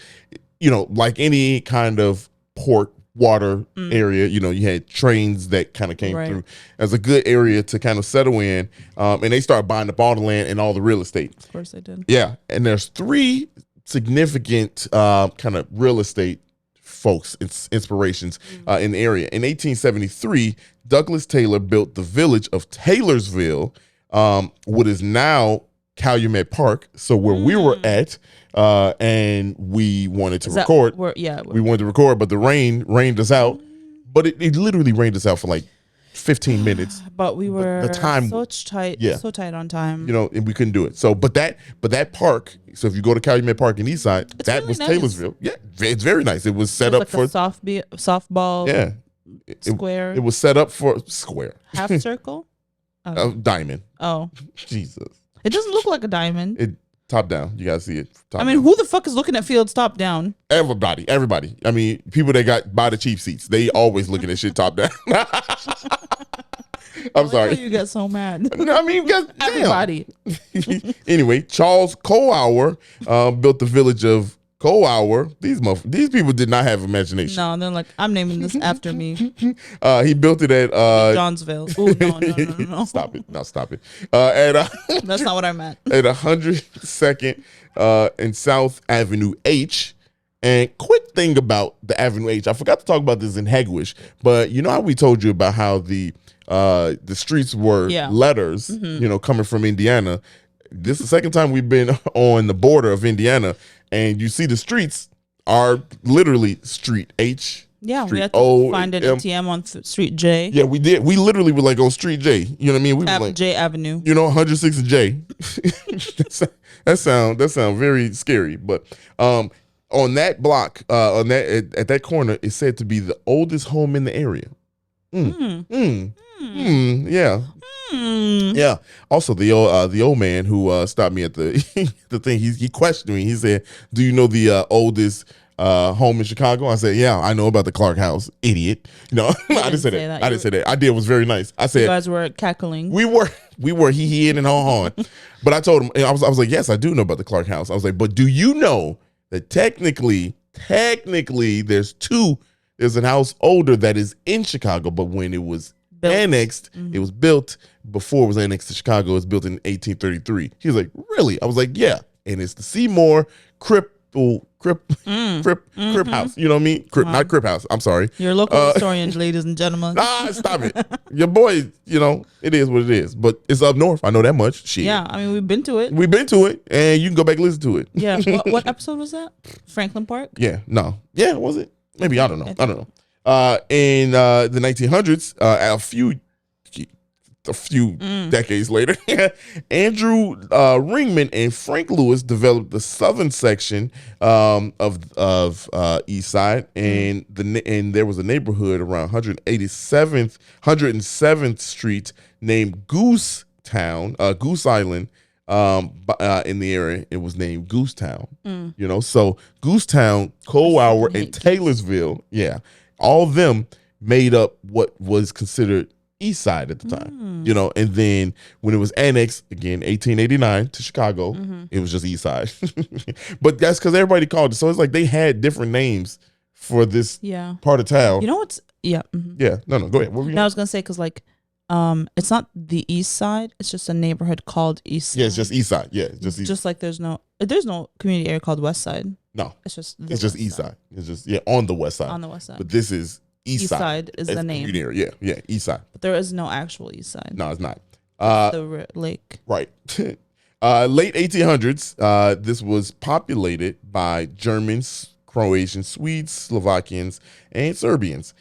like any kind of port water area, you had trains that kind of came through as a good area to kind of settle in, and they started buying up all the land and all the real estate. Of course they did. Yeah, and there's three significant kind of real estate folks, inspirations in the area. In 1873, Douglas Taylor built the village of Taylorsville, what is now Calumet Park. So where we were at, and we wanted to record. We wanted to record, but the rain rained us out. But it literally rained us out for like 15 minutes. But we were the time, so tight on time. And we couldn't do it. So, but that park. So if you go to Calumet Park in Eastside, that really was nice. Taylorsville. Yeah, it's very nice. It was set up for a softball. Yeah, square. It was set up for square. Half circle. Diamond. Oh, Jesus. It doesn't look like a diamond. It top down. You gotta see it. Who the fuck is looking at fields top down? Everybody. People that buy the cheap seats, they always looking at shit top down. I'm sorry. You get so mad. No, because everybody. Anyway, Charles Cohour built the village of Cohour. These people did not have imagination. No, they're like, I'm naming this after me. He built it at Johnsville. Ooh, no. Stop it. No, stop it. That's not what I meant. At 102nd and South Avenue H. And quick thing about the Avenue H, I forgot to talk about this in Hegewisch, but you know how we told you about how the streets were letters, coming from Indiana. This is the second time we've been on the border of Indiana, and you see the streets are literally Street H. Yeah, we had to find an ATM on Street J. Yeah, we did. We literally were like on Street J. You know what I mean? We were like J Avenue. 106 and J. that sound very scary. But on that block, at that corner, it's said to be the oldest home in the area. Yeah. Yeah. Also, the old man who stopped me at the the thing, he questioned me. He said, "Do you know the oldest home in Chicago? I said, yeah, I know about the Clark House, idiot. No, I didn't say that. I didn't say that. I did. It was very nice. I said, You guys were cackling. we were he and haw. But I told him, I was like, yes, I do know about the Clark House. I was like, but do you know that technically there's a house older that is in Chicago, but when it was annexed, it was built before it was annexed to Chicago. It was built in 1833. He was like, really? I was like, yeah. And it's the Seymour Crip house. You know what I mean? Not Crip house. I'm sorry. Your local historian, ladies and gentlemen. Stop it. Your boy, it is what it is. But it's up north. I know that much. Shit. Yeah, I mean, we've been to it. We've been to it, and you can go back and listen to it. Yeah. What episode was that? Franklin Park? Yeah. No. Yeah, was it? Maybe. I don't know. In the 1900s, a few decades later, Andrew Ringman and Frank Lewis developed the southern section of East Side, and there was a neighborhood around 107th Street named Goose Island. In the area, it was named Goose Town. So Goose Town, Coldwater, and Taylorsville, all of them made up what was considered East Side at the time, and then when it was annexed again, 1889 to Chicago, it was just East Side. But that's because everybody called it. So it's like they had different names for this part of town. You know what's No, go ahead. What were you I was gonna say because it's not the East Side. It's just a neighborhood called East Side. Yeah, it's just East Side. Yeah, just like there's no community area called West Side. No, it's just East Side. It's just on the West Side. On the West Side. But this is East Side is the name. Area. Yeah, East Side. But there is no actual East Side. No, it's not. The lake. Right. Late 1800s. This was populated by Germans, Croatians, Swedes, Slovakians, and Serbians.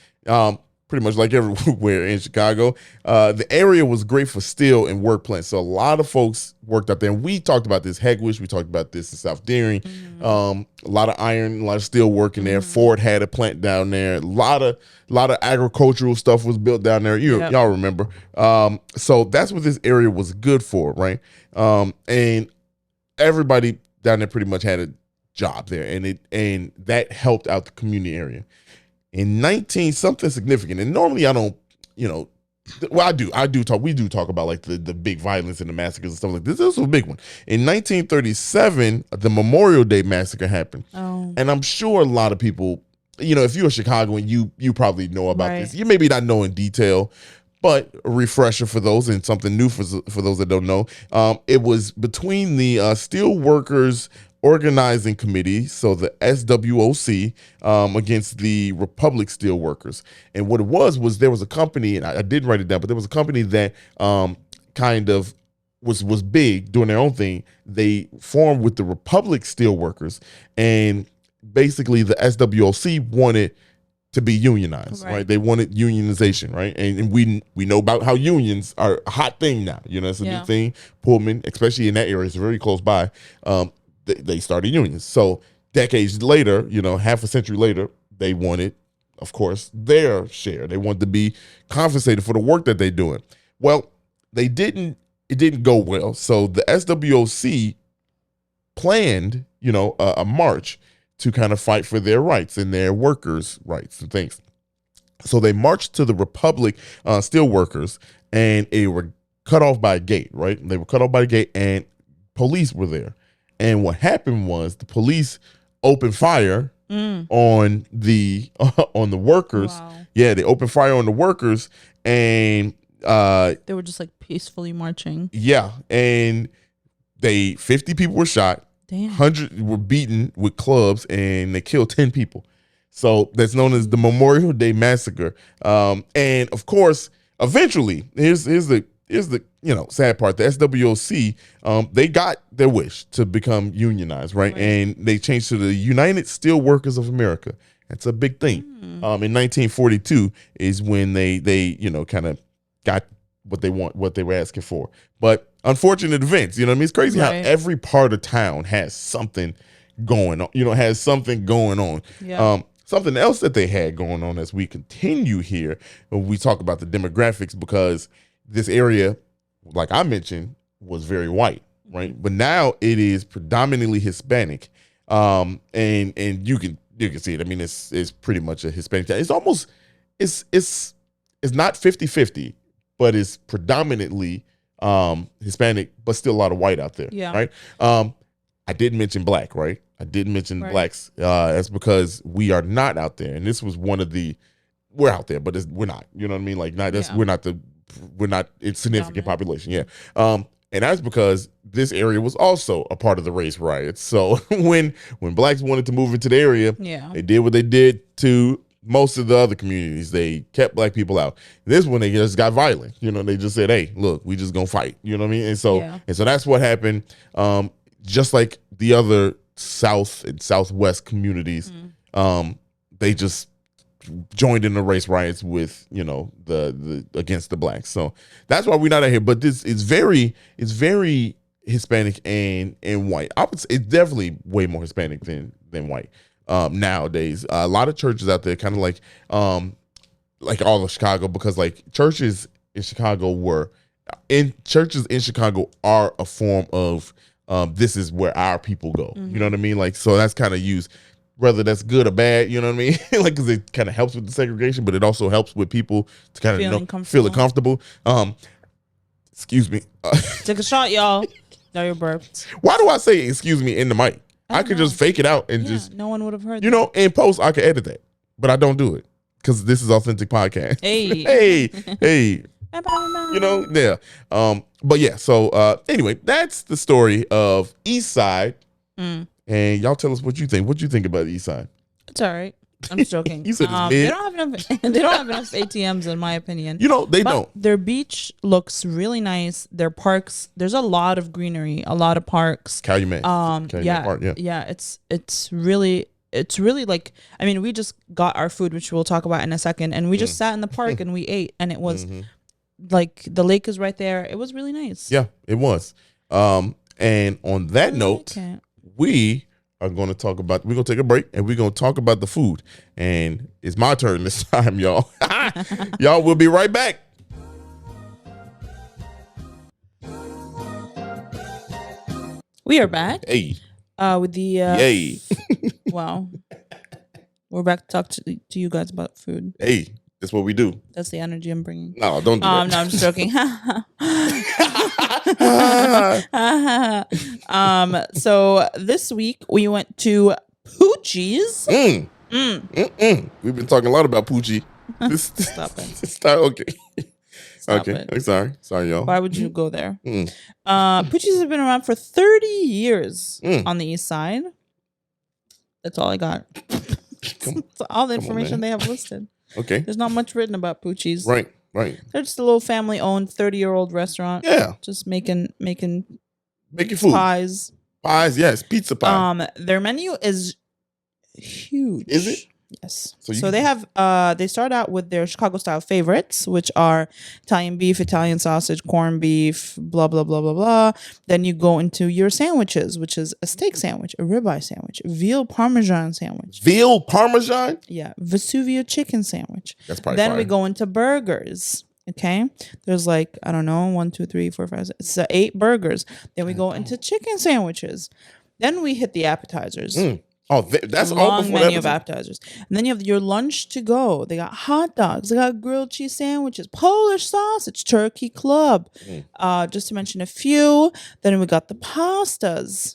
Pretty much like everywhere in Chicago. The area was great for steel and work plants. So a lot of folks worked out there. And we talked about this, Hegwish, we talked about this in South Deering. A lot of iron, a lot of steel work in there. Ford had a plant down there. A lot of agricultural stuff was built down there. Y'all remember. So that's what this area was good for, right? And everybody down there pretty much had a job there. And that helped out the community area. In something significant, and normally I don't, well, we do talk about like the big violence and the massacres and stuff like this. This was a big one. In 1937, the Memorial Day Massacre happened. And I'm sure a lot of people, if you're a Chicagoan, you probably know about this. You maybe not know in detail, but a refresher for those and something new for those that don't know. It was between the Steel Workers Organizing Committee, so the SWOC, against the Republic Steel Workers. And what it was there was a company, and I didn't write it down, but there was a company that kind of was big doing their own thing. They formed with the Republic Steel Workers, and basically the SWOC wanted to be unionized, right? They wanted unionization, right? And we know about how unions are a hot thing now. It's a new thing. Pullman, especially in that area, it's very close by. They started unions. So decades later, half a century later, they wanted, of course, their share. They wanted to be compensated for the work that they're doing. Well, it didn't go well. So the SWOC planned, a march to kind of fight for their rights and their workers' rights and things. So they marched to the Republic Steel Workers, and they were cut off by a gate, right? They were cut off by a gate, and police were there. And what happened was the police opened fire on the workers. Wow. Yeah, they opened fire on the workers, and they were just like peacefully marching. Yeah, and 50 people were shot. Damn. 100 were beaten with clubs, and they killed 10 people. So that's known as the Memorial Day Massacre. And of course, eventually, here's the sad part. The SWOC, they got their wish to become unionized, right? And they changed to the United Steel Workers of America. That's a big thing. In 1942 is when they kind of got what they were asking for. But unfortunate events, it's crazy how every part of town has something going on, Yeah. Something else that they had going on as we continue here, when we talk about the demographics, because this area, like I mentioned, was very white, right? But now it is predominantly Hispanic. And you can you can see it. I mean, it's pretty much a Hispanic town. It's almost it's not 50-50, but it's predominantly Hispanic, but still a lot of white out there. Yeah. Right. I didn't mention black, right? I didn't mention Right. blacks. That's because we are not out there, and this was one of the. We're out there, but we're not. You know what I mean? Like, we're not it's significant population. Yeah. And that's because this area was also a part of the race riots. So when blacks wanted to move into the area, they did what they did to most of the other communities. They kept black people out. This one, they just got violent. You know, they just said, "Hey, look, we just gonna fight." You know what I mean? And so that's what happened. Just like the other South and Southwest communities, they just joined in the race riots with, you know, the against the blacks. So that's why we're not out here. But this is very Hispanic and white. I would say it's definitely way more Hispanic than white nowadays. A lot of churches out there, kind of like all of Chicago, because like churches in Chicago are a form of this is where our people go. You know what I mean? Like, so that's kind of used. Whether that's good or bad, you know what I mean? Like, because it kind of helps with the segregation, but it also helps with people to kind of feel comfortable. Excuse me. Take a shot, y'all. Dario burped. Why do I say excuse me in the mic? I could just fake it out and just. No one would have heard. You know, in post I could edit that, but I don't do it because this is authentic podcast. Hey, hey. You know, yeah. But yeah. So anyway, that's the story of East Side. And y'all tell us what you think. What you think about the East Side? It's all right. I'm just joking. You said it's they don't have enough. They don't have enough ATMs, in my opinion. You know, they don't. Their beach looks really nice. Their parks. There's a lot of greenery. A lot of parks. Calumet. Park, yeah. It's really like. I mean, we just got our food, which we'll talk about in a second, and we just sat in the park and we ate, and it was like the lake is right there. It was really nice. Yeah, it was. And on that note. We are going to talk about, we're going to take a break and we're going to talk about the food. And it's my turn this time, y'all. Y'all, we'll be right back. We are back. Hey. With the... Yay. Wow. We're back to talk to you guys about food. Hey, that's what we do. That's the energy I'm bringing. No, don't do that. No, I'm just joking. So this week we went to Pucci's. We've been talking a lot about Pucci. Stop it. Okay. Stop okay. it. Sorry, y'all. Why would you go there? Pucci's have been around for 30 years on the East Side. That's all I got. That's all the information they have listed. Okay. There's not much written about Pucci's. Right. They're just a little family-owned 30-year-old restaurant. Yeah. Just making food. Pies. Pies, yes. Pizza pie. Their menu is huge. Is it? Yes. So they have they start out with their Chicago style favorites, which are Italian beef, Italian sausage, corned beef, blah blah blah blah blah. Then you go into your sandwiches, which is a steak sandwich, a ribeye sandwich, a veal parmesan sandwich. Veal parmesan? Yeah, Vesuvio chicken sandwich. That's probably Then fire. we go into burgers. Okay, there's like, I don't know, 1, 2, 3, 4, 5, 6, it's 8 burgers. Then we go into chicken sandwiches. Then we hit the appetizers. Oh, that's a all long before menu of appetizers. And then you have your lunch to go. They got hot dogs. They got grilled cheese sandwiches, Polish sausage, turkey club. Just to mention a few. Then we got the pastas.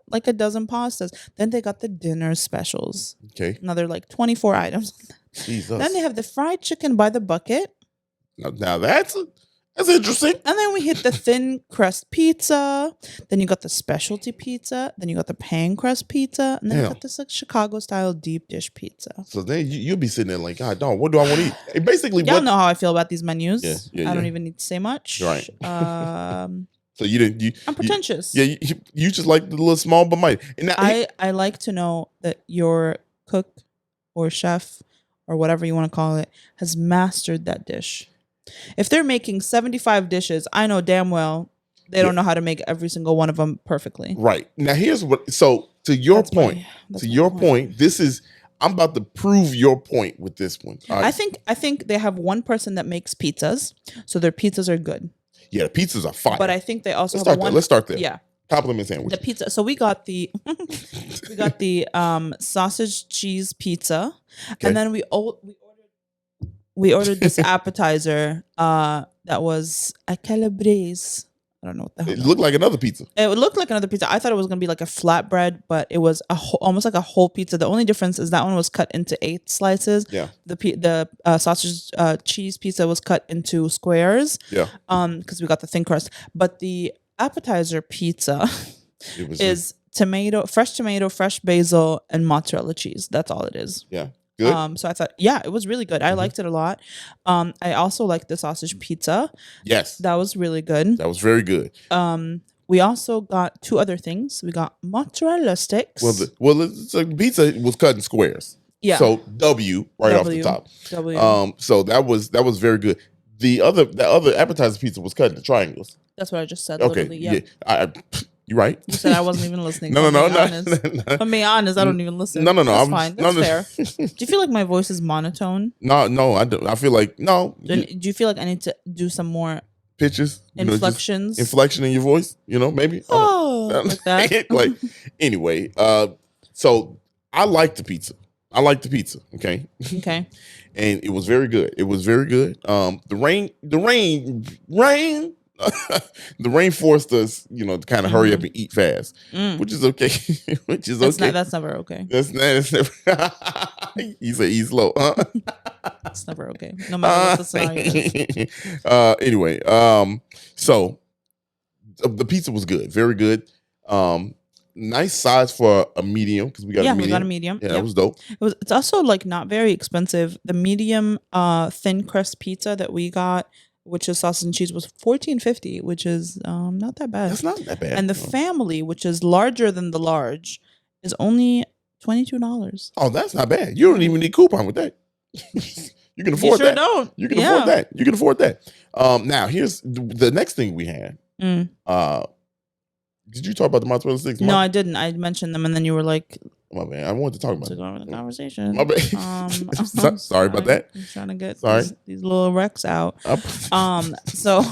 Like a dozen pastas. Then they got the dinner specials. Okay. Another like 24 items. Jesus. Then they have the fried chicken by the bucket. Now that's interesting. And then we hit the thin crust pizza. Then you got the specialty pizza. Then you got the pan crust pizza. And then you got this like Chicago style deep dish pizza. So then you'll be sitting there like, God, dog, what do I want to eat? Hey, basically, y'all know how I feel about these menus. Yeah, I don't even need to say much. Right. So I'm pretentious. You just like the little small but mighty. And now, I like to know that your cook or chef or whatever you want to call it has mastered that dish. If they're making 75 dishes, I know damn well they don't know how to make every single one of them perfectly. Right. Now here's what, so to your point, this is, I'm about to prove your point with this one. Right. I think they have one person that makes pizzas, so their pizzas are good. Yeah, the pizzas are fire. But I think they also Let's start there. Yeah. compliment sandwich. The pizza. So we got the sausage cheese pizza, and then we ordered this appetizer that was a calabrese. I don't know what the hell. It looked like another pizza. It looked like another pizza. I thought it was gonna be like a flatbread, but it was almost like a whole pizza. The only difference is that one was cut into 8 slices. Yeah. The sausage cheese pizza was cut into squares. Yeah. Because we got the thin crust. But the appetizer pizza is fresh tomato, fresh basil, and mozzarella cheese. That's all it is. Yeah. Good. So I thought, yeah, it was really good. I liked it a lot. I also liked the sausage pizza. Yes. That was really good. That was very good. We also got 2 other things. We got mozzarella sticks. The pizza was cut in squares. Yeah. So W off the top. W. So that was very good. The other appetizer pizza was cut into triangles. That's what I just said. Okay. Literally, yeah. You're right. You said I wasn't even listening. No. If I'm being honest, I don't even listen. No. That's fine. That's fair. Do you feel like my voice is monotone? No, I don't. I feel like no. Do you feel like I need to do some more pitches, inflections? Inflection in your voice, maybe. Like that. Anyway, so I like the pizza. Okay. Okay. And it was very good. The rain forced us, to kind of hurry up and eat fast, which is okay. That's never okay. That's never. He said eat slow. It's never okay, no matter what the scenario is. Anyway, so the pizza was good, very good. Nice size for a medium because we got a medium. We got a medium. Yeah, that was dope. It's also like not very expensive. The medium thin crust pizza that we got, which is sausage and cheese, was $14.50, which is not that bad. That's not that bad. And the family, which is larger than the large, is only $22. Oh, that's not bad. You don't even need coupon with that. You can afford that. Don't. You can afford that. You can afford that. Now here's the next thing we had. Did you talk about the mozzarella sticks? No, I didn't. I mentioned them, and then you were like, "My bad. I wanted to talk about to go over the conversation." My bad. Sorry about that. I'm trying to get these little wrecks out. So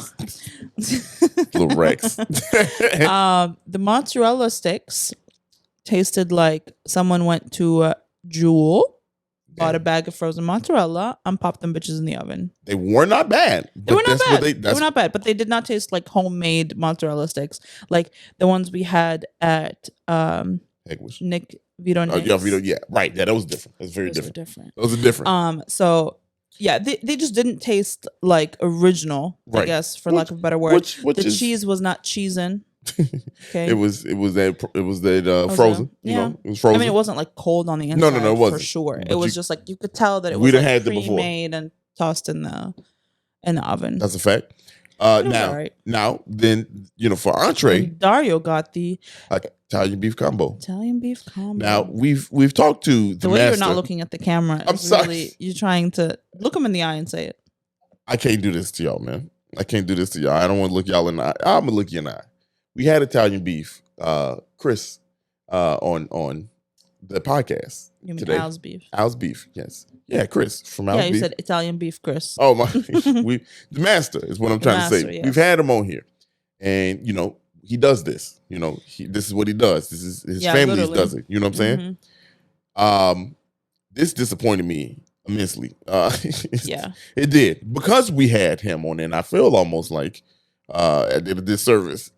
little wrecks. The mozzarella sticks tasted like someone went to Jewel, bought a bag of frozen mozzarella, and popped them bitches in the oven. They were not bad. They were not bad. They were not bad, but they did not taste like homemade mozzarella sticks, like the ones we had at Nick Vito. Yeah, right. Yeah, that was different. That's very different. Those are different. So yeah, they just didn't taste like original. Right. I guess, for lack of a better word, the cheese was not cheesing. Okay. It was that frozen. Yeah. It was frozen. I mean, it wasn't like cold on the inside. No, it wasn't. For sure. But it was just like you could tell that it was like pre-made and tossed in the oven. That's a fact. Now, then for entree, and Dario got the Italian beef combo. Now we've talked to the way master. You're not looking at the camera. I'm sorry. Really, you're trying to look him in the eye and say it. I can't do this to y'all, man. I can't do this to y'all. I don't want to look y'all in the eye. I'm gonna look you in the eye. We had Italian beef, Chris, on the podcast. You mean today. Al's beef? Al's beef, yes. Yeah, Chris from Al's beef. Yeah, you said Italian beef, Chris. Oh my, the master is what I'm trying to say. Yes. We've had him on here, and he does this. This is what he does. This is his family does it. You know what I'm saying? This disappointed me immensely. Yeah, it did because we had him on, and I feel almost like I did a disservice.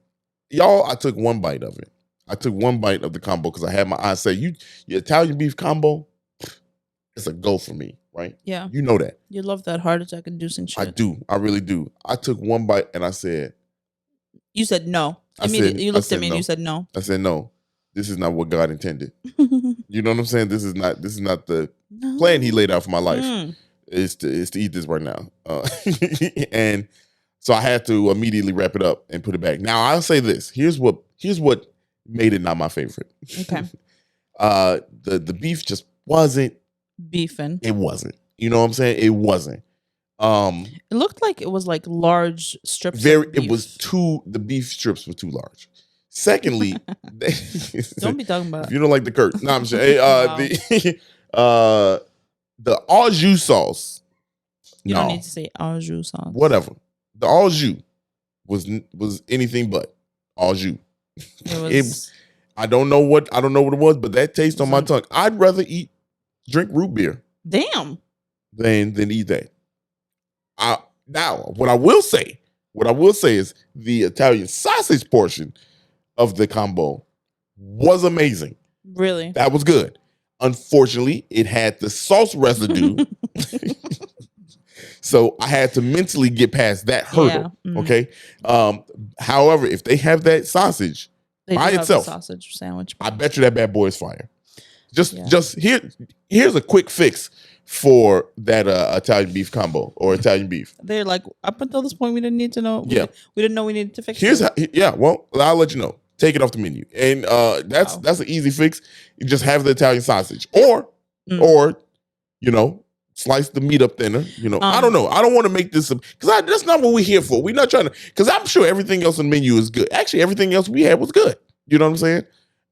Y'all, I took one bite of it. I took one bite of the combo because I had my eyes say, your Italian beef combo, it's a go for me, right? Yeah. You know that. You love that heart attack inducing shit. I do. I really do. I took one bite and I said. You said no. Immediately. You looked at me and you said no. I said no. This is not what God intended. You know what I'm saying? This is not the plan he laid out for my life. Is to eat this right now. And so I had to immediately wrap it up and put it back. Now I'll say this. Here's what made it not my favorite. Okay. The beef just wasn't beefing. It wasn't. You know what I'm saying? It wasn't. It looked like it was like large strips. The beef strips were too large. Secondly, don't be talking about. If you don't like the curd, no, I'm saying the au jus sauce. You don't need to say au jus sauce. Whatever. The au jus was anything but au jus. I don't know what it was, but that taste on my tongue. I'd rather drink root beer. Damn. Than eat that. Now, what I will say is the Italian sausage portion of the combo was amazing. Really? That was good. Unfortunately, it had the sauce residue. So I had to mentally get past that hurdle. Yeah. Okay. However, if they have that sausage by itself, sausage sandwich, I bet you that bad boy is fire. Just here's a quick fix for that Italian beef combo or Italian beef. They're like, up until this point, we didn't need to know. Yeah. We didn't know we needed to fix it. Well, I'll let you know. Take it off the menu. And that's an easy fix. You just have the Italian sausage. Or, slice the meat up thinner. I don't know. I don't want to make this because that's not what we're here for. We're not trying to, because I'm sure everything else on the menu is good. Actually, everything else we had was good. You know what I'm saying?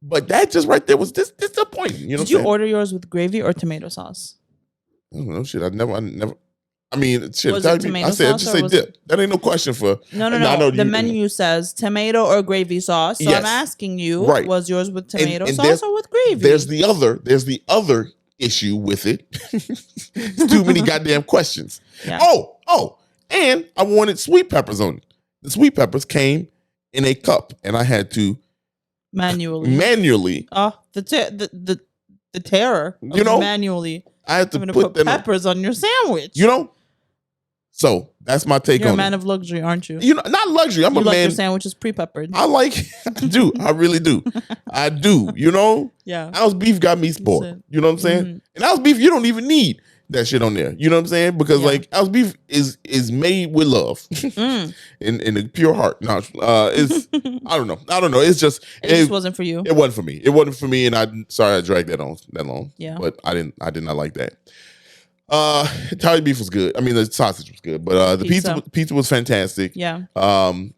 But that just right there was disappointing. Did you order yours with gravy or tomato sauce? I don't know. Shit, I never. I mean, shit. Was it tomato sauce? I just say dip. That ain't no question for. No. The menu says tomato or gravy sauce. So yes. I'm asking you, was yours with tomato sauce or with gravy? There's the other issue with it. It's too many goddamn questions. Yeah. Oh, and I wanted sweet peppers on it. The sweet peppers came in a cup, and I had to manually. Oh, the terror. Manually. I had to put peppers on your sandwich. So that's my take on it. You're a man of luxury, aren't you? Not luxury. I'm a man. Like your sandwiches pre-peppered. I do. I really do. I do. Yeah. Ounce beef got me spoiled. You know what I'm saying? Mm-hmm. And ounce beef, you don't even need that shit on there. You know what I'm saying? Because ounce beef is made with love in a pure heart. No, it's I don't know. It's just it just wasn't for you. It wasn't for me. It wasn't for me, and I dragged that on that long. Yeah. But I did not like that. Italian beef was good. I mean, the sausage was good, but the pizza was fantastic. Yeah. I mean,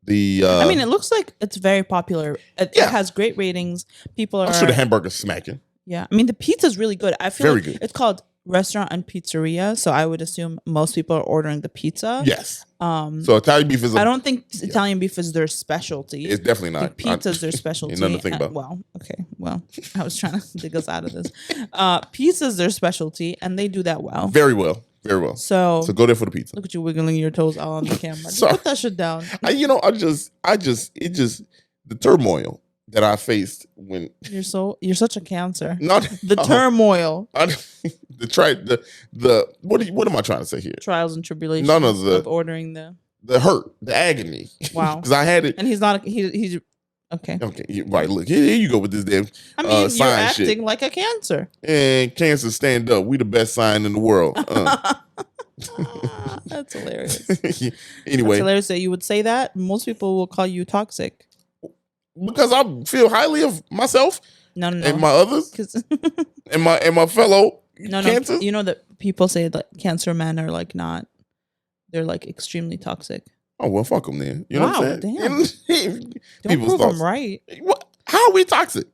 it looks like it's very popular. It has great ratings. People are. I'm sure the hamburger's smacking. Yeah. I mean, the pizza's really good. I feel very good. It's called Restaurant and Pizzeria, so I would assume most people are ordering the pizza. Yes. So Italian beef is. I don't think Italian beef is their specialty. It's definitely not. Pizza's their specialty. Nothing to think about. Well, I was trying to dig us out of this. Pizza's their specialty, and they do that well. Very well. So go there for the pizza. Look at you wiggling your toes all on the camera. Put that shit down. The turmoil that I faced when you're such a Cancer. Not the turmoil. What am I trying to say here? Trials and tribulations. None of ordering the hurt, the agony. Wow. Because I had it, and he's not. He's okay. Okay, right. Look, here you go with this damn. I mean, you're acting like a Cancer. And Cancer, stand up. We the best sign in the world. That's hilarious. Anyway, it's hilarious that you would say that. Most people will call you toxic. Because I feel highly of myself. No. And my others. and my fellow Cancers. You know that people say that Cancer men are like not. They're like extremely toxic. Oh well, fuck them then. You know what I'm saying? Damn. Don't prove them right. What? How are we toxic?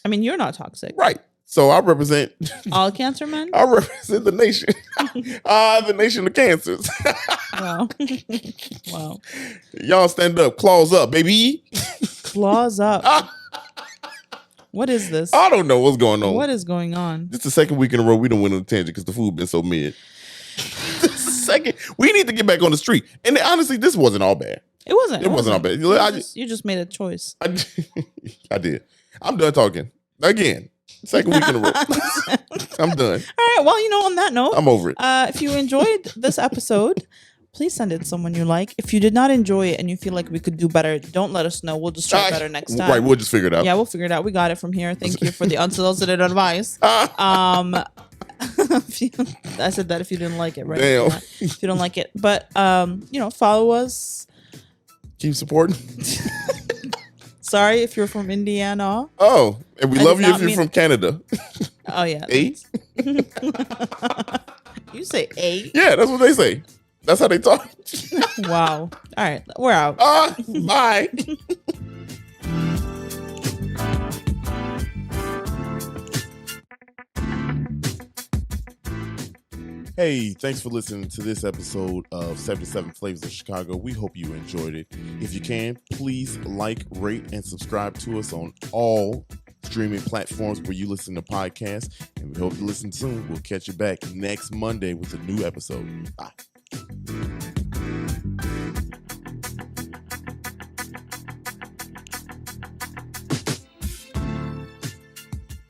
I mean, you're not toxic, right? So I represent all Cancer men. I represent the nation. The nation of Cancers. Wow. Wow. Y'all stand up, claws up, baby. Claws up. What is this? I don't know what's going on. What is going on? This is the second week in a row we don't win on a tangent because the food been so mid. We need to get back on the street. And honestly, this wasn't all bad. It wasn't all bad. You just made a choice. I did. I'm done talking. Again. Second week in a row. I'm done. All right. Well, on that note, I'm over it. If you enjoyed this episode, please send it to someone you like. If you did not enjoy it and you feel like we could do better, don't let us know. We'll just try better next time. Right. We'll just figure it out. Yeah, we'll figure it out. We got it from here. Thank you for the unsolicited advice. I said that if you didn't like it, right? Damn. If you don't like it. But, follow us. Keep supporting. Sorry if you're from Indiana. Oh, and we love you if you're from Canada. Oh, yeah. 8? You say 8? Yeah, that's what they say. That's how they talk. Wow. All right. We're out. Bye. Hey, thanks for listening to this episode of 77 Flavors of Chicago. We hope you enjoyed it. If you can, please like, rate, and subscribe to us on all streaming platforms where you listen to podcasts. And we hope you listen soon. We'll catch you back next Monday with a new episode. Bye.